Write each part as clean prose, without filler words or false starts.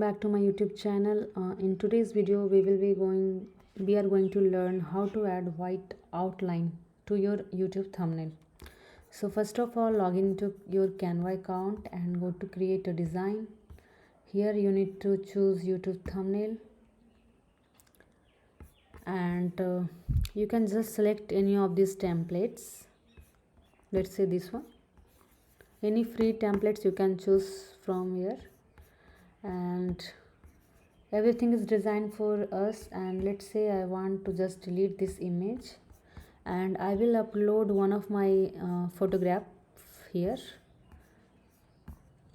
Back to my YouTube channel. In today's video we are going to learn how to add white outline to your YouTube thumbnail. So first of all, log into your Canva account and go to create a design. Here you need to choose YouTube thumbnail, and you can just select any of these templates. Let's say this one. Any free templates you can choose from here, and everything is designed for us. And let's say I want to just delete this image, and I will upload one of my photograph here.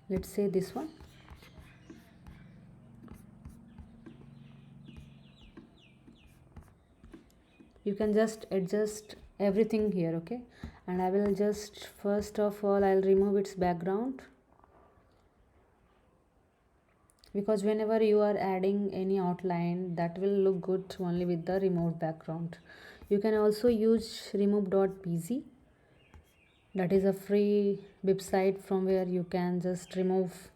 Let's say this one. You can just adjust everything here, okay? And I will just, first of all, I'll remove its background, because whenever you are adding any outline, that will look good only with the removed background. You can also use remove.bg. that is a free website from where you can just remove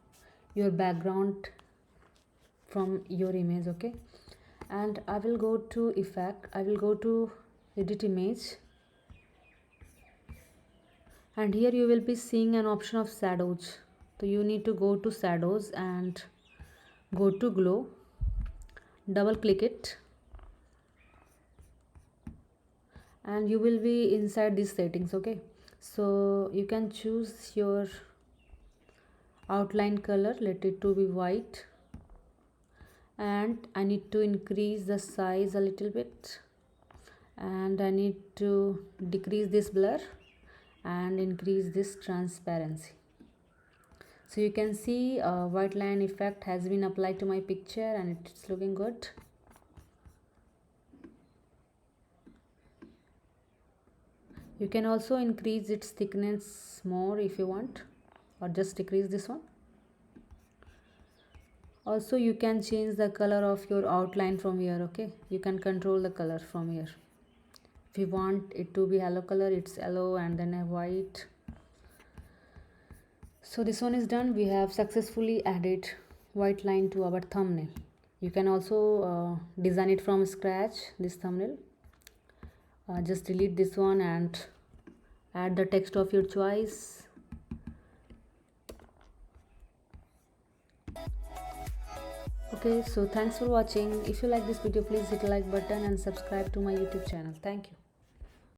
your background from your image, okay? And I will go to effect, I will go to edit image, and here you will be seeing an option of shadows. So you need to go to shadows and go to glow, double click it, and you will be inside these settings, okay? So you can choose your outline color, let it to be white, and I need to increase the size a little bit, and I need to decrease this blur and increase this transparency. So you can see white line effect has been applied to my picture and it's looking good. You can also increase its thickness more if you want, or just decrease this one. Also you can change the color of your outline from here, okay? You can control the color from here. If you want it to be yellow color, it's yellow, and then a white. So this one is done. We have successfully added white line to our thumbnail. You can also design it from scratch, this thumbnail. Just delete this one and add the text of your choice. Okay, so thanks for watching. If you like this video, please hit the like button and subscribe to my YouTube channel. Thank you.